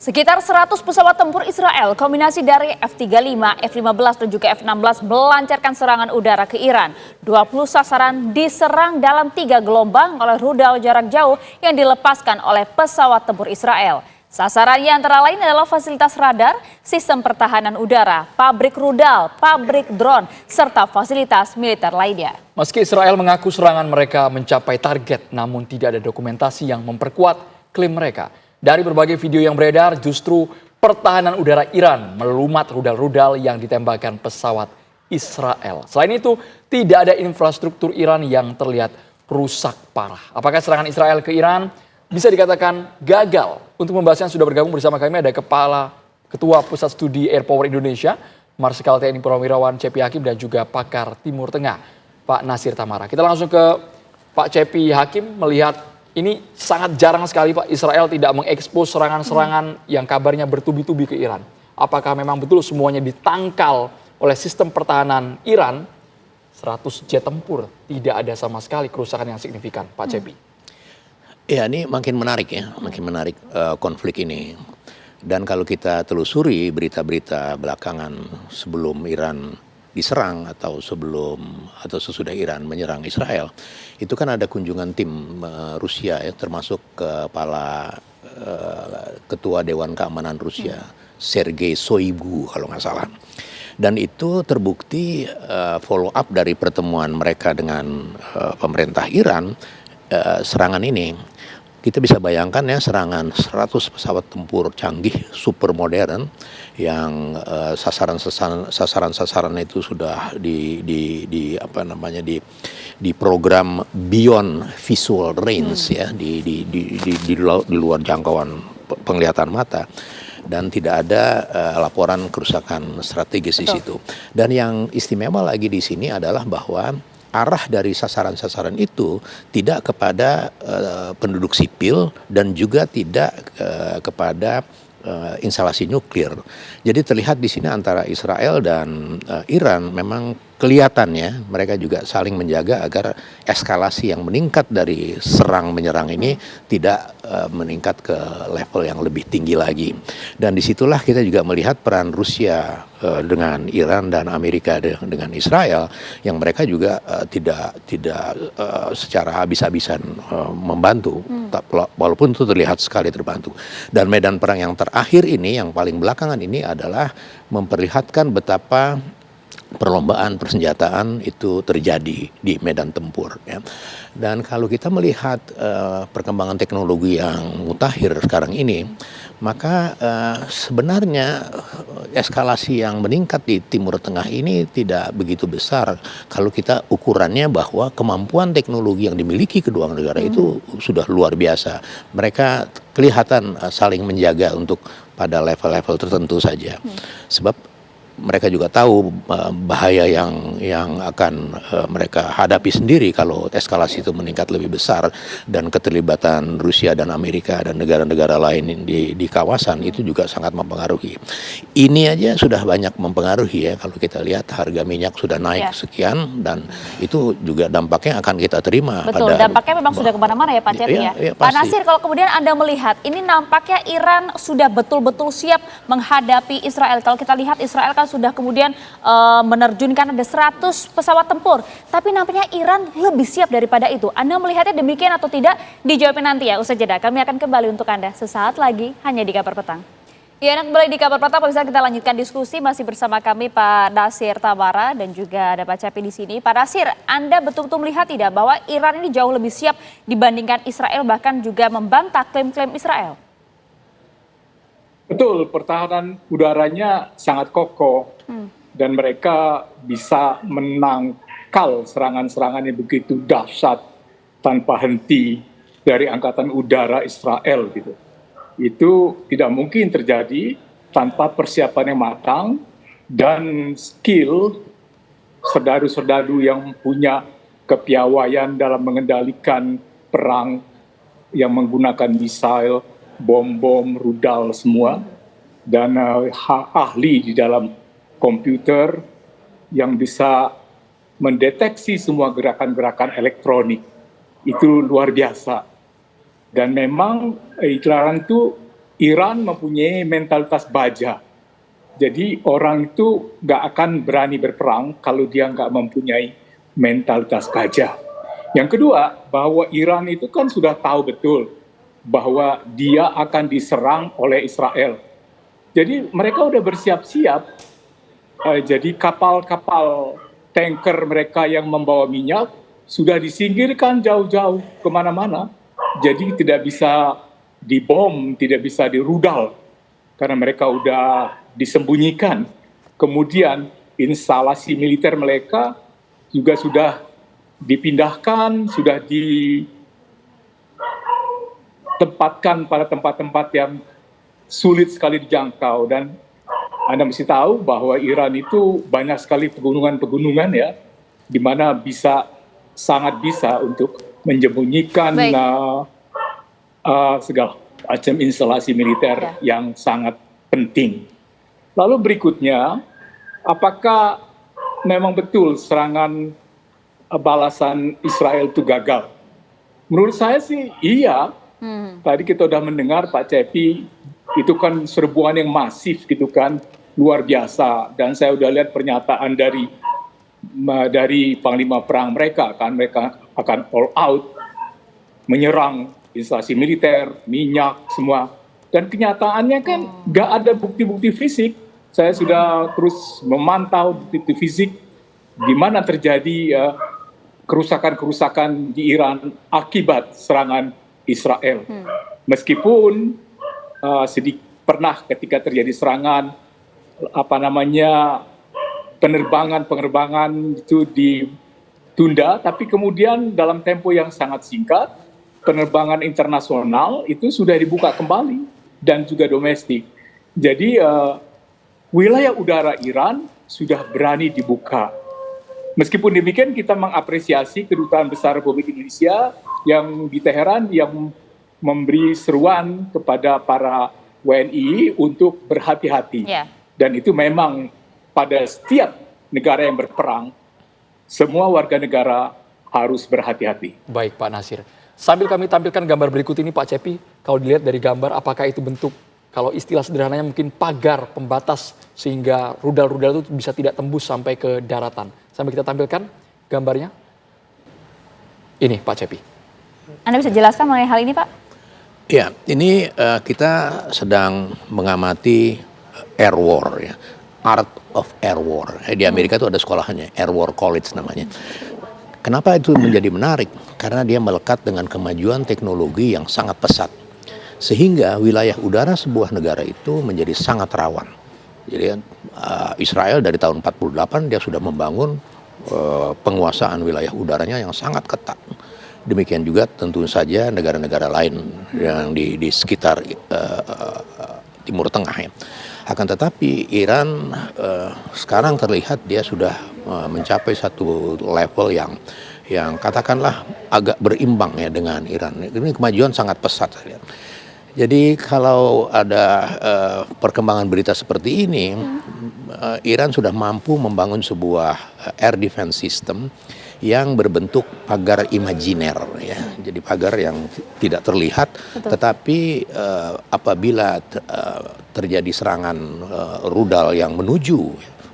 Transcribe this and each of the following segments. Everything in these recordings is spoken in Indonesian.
Sekitar 100 pesawat tempur Israel, kombinasi dari F-35, F-15 dan juga F-16 melancarkan serangan udara ke Iran. 20 sasaran diserang dalam 3 gelombang oleh rudal jarak jauh yang dilepaskan oleh pesawat tempur Israel. Sasarannya antara lain adalah fasilitas radar, sistem pertahanan udara, pabrik rudal, pabrik drone, serta fasilitas militer lainnya. Meski Israel mengaku serangan mereka mencapai target, namun tidak ada dokumentasi yang memperkuat klaim mereka. Dari berbagai video yang beredar, justru pertahanan udara Iran melumat rudal-rudal yang ditembakkan pesawat Israel. Selain itu, tidak ada infrastruktur Iran yang terlihat rusak parah. Apakah serangan Israel ke Iran bisa dikatakan gagal? Untuk membahasnya sudah bergabung bersama kami ada Ketua Pusat Studi Air Power Indonesia, Marsikal TNI Purnawirawan Cepi Hakim dan juga pakar Timur Tengah, Pak Nasir Tamara. Kita langsung ke Pak Cepi Hakim melihat ini sangat jarang sekali Pak Israel tidak mengekspos serangan-serangan yang kabarnya bertubi-tubi ke Iran. Apakah memang betul semuanya ditangkal oleh sistem pertahanan Iran? 100 jet tempur, tidak ada sama sekali kerusakan yang signifikan, Pak Cepi. Ya, ini makin menarik ya, makin menarik konflik ini. Dan kalau kita telusuri berita-berita belakangan sebelum Iran diserang atau sesudah Iran menyerang Israel, itu kan ada kunjungan tim Rusia ya, termasuk kepala ketua Dewan Keamanan Rusia, Sergei Shoigu kalau nggak salah. Dan itu terbukti follow up dari pertemuan mereka dengan pemerintah Iran, serangan ini. Kita bisa bayangkan ya, serangan 100 pesawat tempur canggih super modern yang sasaran-sasaran itu sudah di program beyond visual range ya, di luar jangkauan penglihatan mata, dan tidak ada laporan kerusakan strategis di situ. Dan yang istimewa lagi di sini adalah bahwa arah dari sasaran-sasaran itu tidak kepada penduduk sipil dan juga tidak kepada instalasi nuklir. Jadi terlihat di sini antara Israel dan Iran memang kelihatannya mereka juga saling menjaga agar eskalasi yang meningkat dari serang menyerang ini tidak meningkat ke level yang lebih tinggi lagi. Dan disitulah kita juga melihat peran Rusia dengan Iran dan Amerika dengan Israel, yang mereka juga tidak secara habis-habisan membantu, walaupun itu terlihat sekali terbantu. Dan medan perang yang terakhir ini, yang paling belakangan ini adalah memperlihatkan betapa perlombaan persenjataan itu terjadi di medan tempur ya. Dan kalau kita melihat perkembangan teknologi yang mutakhir sekarang ini, maka sebenarnya eskalasi yang meningkat di Timur Tengah ini tidak begitu besar kalau kita ukurannya bahwa kemampuan teknologi yang dimiliki kedua negara itu sudah luar biasa. Mereka kelihatan saling menjaga untuk pada level-level tertentu saja. Sebab mereka juga tahu bahaya yang akan mereka hadapi sendiri kalau eskalasi itu meningkat lebih besar, dan keterlibatan Rusia dan Amerika dan negara-negara lain di kawasan itu juga sangat mempengaruhi. Ini aja sudah banyak mempengaruhi ya, kalau kita lihat harga minyak sudah naik sekian, dan itu juga dampaknya akan kita terima. Betul, dampaknya memang sudah kemana-mana ya Pak Cepi ya. Pak Nasir, kalau kemudian Anda melihat ini nampaknya Iran sudah betul-betul siap menghadapi Israel. Kalau kita lihat Israel kan sudah kemudian menerjunkan ada 100 pesawat tempur. Tapi nampaknya Iran lebih siap daripada itu. Anda melihatnya demikian atau tidak? Dijawabin nanti ya, usai jeda. Kami akan kembali untuk Anda sesaat lagi hanya di Kabar Petang. Ya, kembali di Kabar Petang, bisa kita lanjutkan diskusi masih bersama kami Pak Nasir Tamara dan juga ada Pak Cepi di sini. Pak Nasir, Anda betul-betul melihat tidak bahwa Iran ini jauh lebih siap dibandingkan Israel, bahkan juga membantah klaim-klaim Israel? Betul, pertahanan udaranya sangat kokoh dan mereka bisa menangkal serangan-serangan yang begitu dahsyat tanpa henti dari angkatan udara Israel gitu. Itu tidak mungkin terjadi tanpa persiapan yang matang dan skill serdadu-serdadu yang punya kepiawaian dalam mengendalikan perang yang menggunakan misail, bom-bom, rudal semua, dan ahli di dalam komputer yang bisa mendeteksi semua gerakan-gerakan elektronik. Itu luar biasa. Dan memang Iran itu Iran mempunyai mentalitas baja. Jadi orang itu nggak akan berani berperang kalau dia nggak mempunyai mentalitas baja. Yang kedua, bahwa Iran itu kan sudah tahu betul bahwa dia akan diserang oleh Israel. Jadi mereka udah bersiap-siap. Jadi kapal-kapal tanker mereka yang membawa minyak sudah disingkirkan jauh-jauh kemana-mana. Jadi tidak bisa dibom, tidak bisa dirudal karena mereka udah disembunyikan. Kemudian instalasi militer mereka juga sudah dipindahkan, sudah ditempatkan pada tempat-tempat yang sulit sekali dijangkau. Dan Anda mesti tahu bahwa Iran itu banyak sekali pegunungan-pegunungan ya, di mana sangat bisa untuk menyembunyikan segala macam instalasi militer yang sangat penting. Lalu berikutnya, apakah memang betul serangan balasan Israel itu gagal? Menurut saya sih iya. Tadi kita sudah mendengar Pak Cepi, itu kan serbuan yang masif gitu kan, luar biasa. Dan saya sudah lihat pernyataan dari panglima perang mereka akan all out menyerang instalasi militer, minyak, semua. Dan kenyataannya kan nggak ada bukti-bukti fisik. Saya sudah terus memantau bukti fisik di mana terjadi kerusakan-kerusakan di Iran akibat serangan Israel. Meskipun pernah ketika terjadi serangan, penerbangan itu ditunda, tapi kemudian dalam tempo yang sangat singkat, penerbangan internasional itu sudah dibuka kembali dan juga domestik. Jadi wilayah udara Iran sudah berani dibuka. Meskipun demikian kita mengapresiasi Kedutaan Besar Republik Indonesia yang di Teheran yang memberi seruan kepada para WNI untuk berhati-hati. Dan itu memang pada setiap negara yang berperang, semua warga negara harus berhati-hati. Baik Pak Nasir. Sambil kami tampilkan gambar berikut ini Pak Cepi, kalau dilihat dari gambar apakah itu bentuk, kalau istilah sederhananya mungkin pagar pembatas sehingga rudal-rudal itu bisa tidak tembus sampai ke daratan. Sambil kita tampilkan gambarnya. Ini Pak Cepi. Anda bisa jelaskan mengenai hal ini Pak? Ya, ini kita sedang mengamati air war ya. Art of Air War. Di Amerika itu ada sekolahnya, Air War College namanya. Kenapa itu menjadi menarik? Karena dia melekat dengan kemajuan teknologi yang sangat pesat. Sehingga wilayah udara sebuah negara itu menjadi sangat rawan. Jadi Israel dari tahun 48 dia sudah membangun penguasaan wilayah udaranya yang sangat ketat. Demikian juga tentu saja negara-negara lain yang di sekitar Timur Tengah ya. Akan tetapi Iran sekarang terlihat dia sudah mencapai satu level yang katakanlah agak berimbang ya dengan Iran. Ini kemajuan sangat pesat saya lihat. Jadi kalau ada perkembangan berita seperti ini, Iran sudah mampu membangun sebuah air defense system yang berbentuk pagar imajiner ya. Jadi pagar yang tidak terlihat. Betul. Tetapi apabila terjadi serangan rudal yang menuju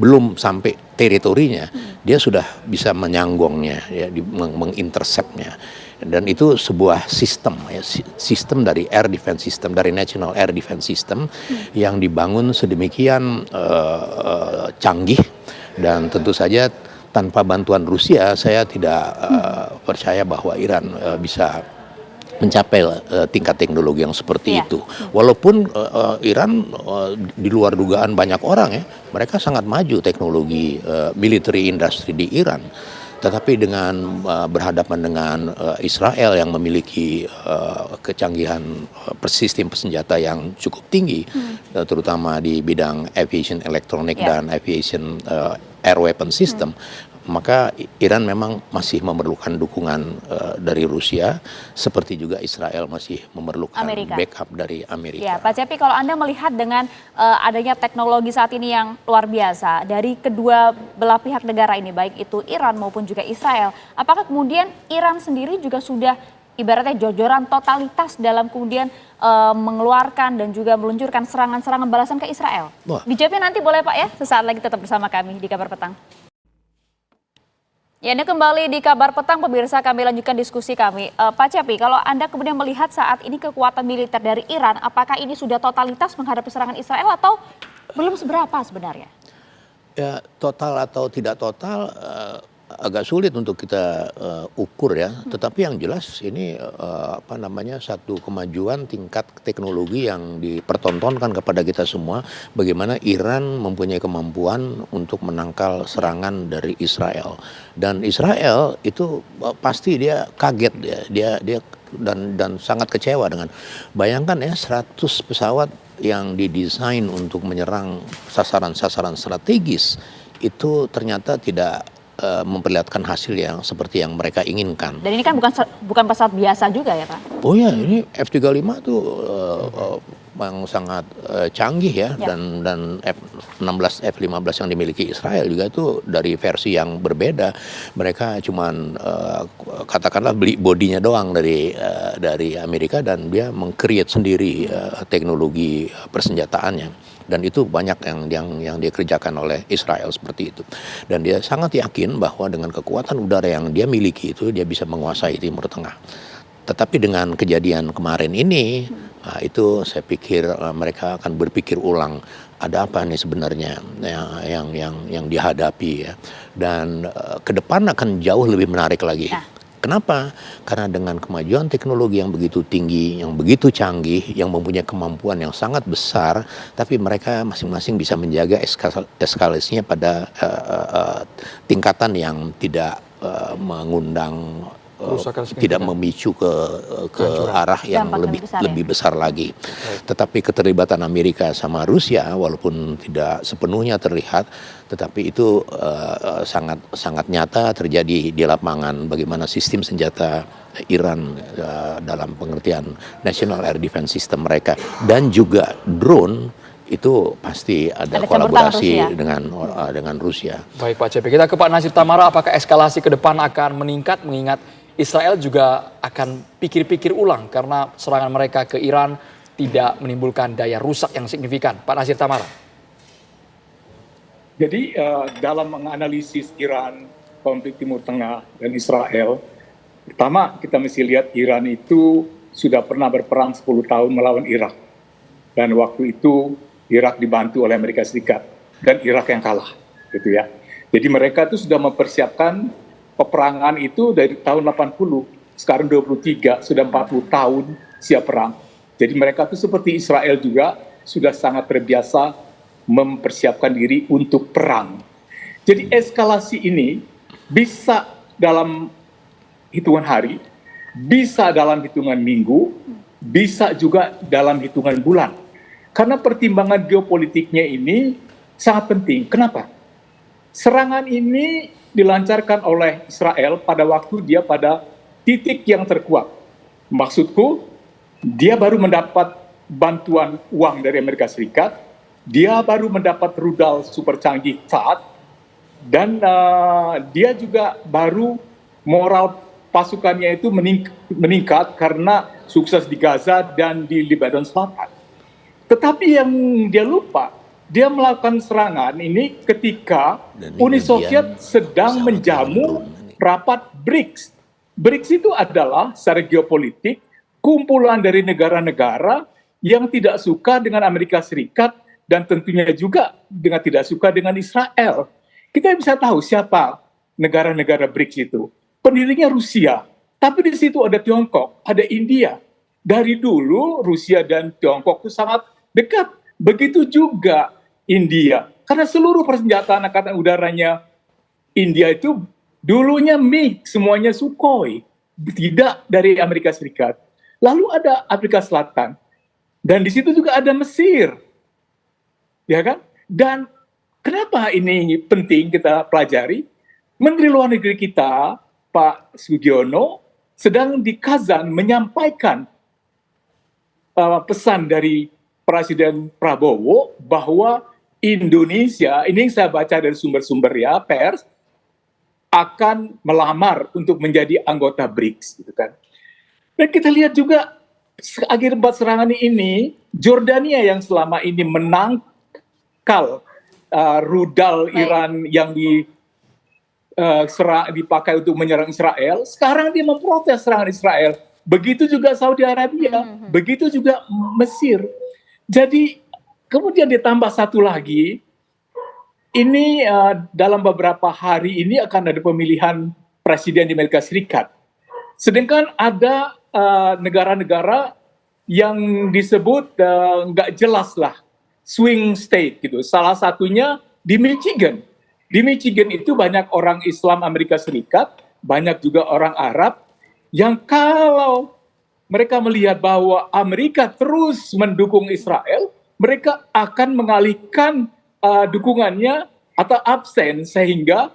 belum sampai teritorinya, dia sudah bisa menyanggongnya ya, menginterseptnya. Dan itu sebuah sistem ya, sistem dari air defense system, dari National Air Defense System yang dibangun sedemikian canggih. Dan tentu saja tanpa bantuan Rusia, saya tidak percaya bahwa Iran bisa mencapai tingkat teknologi yang seperti itu. Walaupun Iran di luar dugaan banyak orang ya, mereka sangat maju teknologi military industry di Iran. Tetapi dengan berhadapan dengan Israel yang memiliki kecanggihan sistem senjata yang cukup tinggi, terutama di bidang aviation elektronik dan aviation air weapon system, maka Iran memang masih memerlukan dukungan dari Rusia, seperti juga Israel masih memerlukan backup dari Amerika. Ya, Pak Cepi, kalau Anda melihat dengan adanya teknologi saat ini yang luar biasa dari kedua belah pihak negara ini, baik itu Iran maupun juga Israel, apakah kemudian Iran sendiri juga sudah ibaratnya jojoran totalitas dalam kemudian mengeluarkan dan juga meluncurkan serangan-serangan balasan ke Israel? Wah. Dijawabnya nanti boleh Pak ya, sesaat lagi tetap bersama kami di Kabar Petang. Ya, ini kembali di Kabar Petang, pemirsa, kami lanjutkan diskusi kami. Pak Cepi, kalau Anda kemudian melihat saat ini kekuatan militer dari Iran, apakah ini sudah totalitas menghadapi serangan Israel atau belum seberapa sebenarnya? Ya, total atau tidak total agak sulit untuk kita ukur ya. Tetapi yang jelas ini satu kemajuan tingkat teknologi yang dipertontonkan kepada kita semua. Bagaimana Iran mempunyai kemampuan untuk menangkal serangan dari Israel. Dan Israel itu pasti dia kaget dia dan sangat kecewa dengan, bayangkan ya, 100 pesawat yang didesain untuk menyerang sasaran-sasaran strategis itu ternyata tidak memperlihatkan hasil yang seperti yang mereka inginkan. Dan ini kan bukan pesawat biasa juga ya Pak? Oh ya, ini F-35 tuh yang sangat canggih ya. Dan F-16, F-15 yang dimiliki Israel juga itu dari versi yang berbeda. Mereka cuman katakanlah beli bodinya doang dari Amerika, dan dia meng-create sendiri teknologi persenjataannya. Dan itu banyak yang dia kerjakan oleh Israel seperti itu. Dan dia sangat yakin bahwa dengan kekuatan udara yang dia miliki itu, dia bisa menguasai Timur Tengah. Tetapi dengan kejadian kemarin ini, itu saya pikir mereka akan berpikir ulang, ada apa nih sebenarnya yang dihadapi ya. Dan ke depan akan jauh lebih menarik lagi. Kenapa? Karena dengan kemajuan teknologi yang begitu tinggi, yang begitu canggih, yang mempunyai kemampuan yang sangat besar, tapi mereka masing-masing bisa menjaga eskalasinya pada tingkatan yang tidak mengundang, tidak memicu ke arah yang lebih besar lagi. Tetapi keterlibatan Amerika sama Rusia, walaupun tidak sepenuhnya terlihat, tetapi itu sangat nyata terjadi di lapangan. Bagaimana sistem senjata Iran dalam pengertian National Air Defense System mereka, dan juga drone, itu pasti ada kolaborasi dengan Rusia. Baik Pak Cepi, kita ke Pak Nasir Tamara. Apakah eskalasi ke depan akan meningkat, mengingat Israel juga akan pikir-pikir ulang karena serangan mereka ke Iran tidak menimbulkan daya rusak yang signifikan? Pak Nasir Tamara. Jadi dalam menganalisis Iran, konflik Timur Tengah dan Israel, pertama kita mesti lihat Iran itu sudah pernah berperang 10 tahun melawan Irak. Dan waktu itu Irak dibantu oleh Amerika Serikat dan Irak yang kalah, gitu ya. Jadi mereka itu sudah mempersiapkan peperangan itu dari tahun 80, sekarang 23, sudah 40 tahun siap perang. Jadi mereka itu seperti Israel juga sudah sangat terbiasa mempersiapkan diri untuk perang. Jadi eskalasi ini bisa dalam hitungan hari, bisa dalam hitungan minggu, bisa juga dalam hitungan bulan. Karena pertimbangan geopolitiknya ini sangat penting. Kenapa? Serangan ini dilancarkan oleh Israel pada waktu dia pada titik yang terkuat. Maksudku, dia baru mendapat bantuan uang dari Amerika Serikat, dia baru mendapat rudal super canggih saat, dan dia juga baru moral pasukannya itu meningkat karena sukses di Gaza dan di Lebanon Selatan. Tetapi yang dia lupa, dia melakukan serangan ini ketika Uni Soviet sedang menjamu rapat BRICS. BRICS itu adalah secara geopolitik kumpulan dari negara-negara yang tidak suka dengan Amerika Serikat dan tentunya juga tidak suka dengan Israel. Kita bisa tahu siapa negara-negara BRICS itu. Pendirinya Rusia, tapi di situ ada Tiongkok, ada India. Dari dulu Rusia dan Tiongkok itu sangat dekat. Begitu juga India, karena seluruh persenjataan angkatan udaranya India itu dulunya MiG, semuanya Sukhoi, tidak dari Amerika Serikat. Lalu ada Afrika Selatan, dan di situ juga ada Mesir, ya kan? Dan kenapa ini penting kita pelajari? Menteri Luar Negeri kita, Pak Sugiono, sedang di Kazan menyampaikan pesan dari Presiden Prabowo bahwa Indonesia, ini yang saya baca dari sumber-sumber ya, pers, akan melamar untuk menjadi anggota BRICS, gitu kan. Dan kita lihat juga akibat serangan ini, Jordania yang selama ini menangkal rudal Iran yang dipakai untuk menyerang Israel, sekarang dia memprotes serangan Israel. Begitu juga Saudi Arabia, begitu juga Mesir. Jadi kemudian ditambah satu lagi, ini dalam beberapa hari ini akan ada pemilihan presiden di Amerika Serikat. Sedangkan ada negara-negara yang disebut nggak jelas lah, swing state gitu. Salah satunya di Michigan. Di Michigan itu banyak orang Islam Amerika Serikat, banyak juga orang Arab, yang kalau mereka melihat bahwa Amerika terus mendukung Israel, mereka akan mengalihkan dukungannya atau absen, sehingga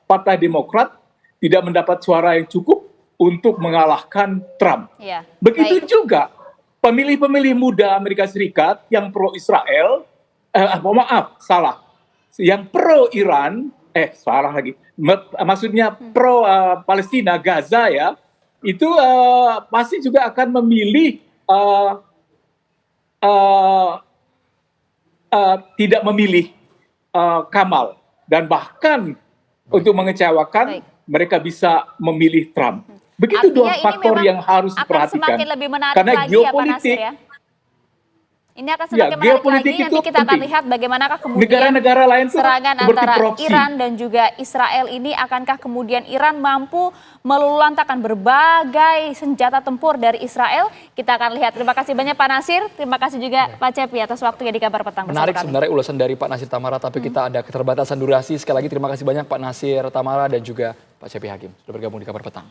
Partai Demokrat tidak mendapat suara yang cukup untuk mengalahkan Trump. Ya, begitu juga pemilih-pemilih muda Amerika Serikat yang pro-Israel, yang pro-Iran, maksudnya pro-Palestina, Gaza ya, itu pasti juga akan memilih tidak memilih Kamal, dan bahkan untuk mengecewakan mereka bisa memilih Trump. Begitu dua faktor yang harus diperhatikan. Akan semakin lebih menarik karena lagi geopolitik, ya Pak Nasir ya. Ini akan semakin menarik lagi, nanti kita akan lihat bagaimanakah kemudian negara-negara lain serangan antara Iran dan juga Israel ini, akankah kemudian Iran mampu meluluhlantakkan berbagai senjata tempur dari Israel? Kita akan lihat. Terima kasih banyak Pak Nasir, terima kasih juga Pak Cepi atas waktunya di Kabar Petang. Menarik sebenarnya ulasan dari Pak Nasir Tamara, tapi kita ada keterbatasan durasi. Sekali lagi terima kasih banyak Pak Nasir Tamara dan juga Pak Cepi Hakim sudah bergabung di Kabar Petang.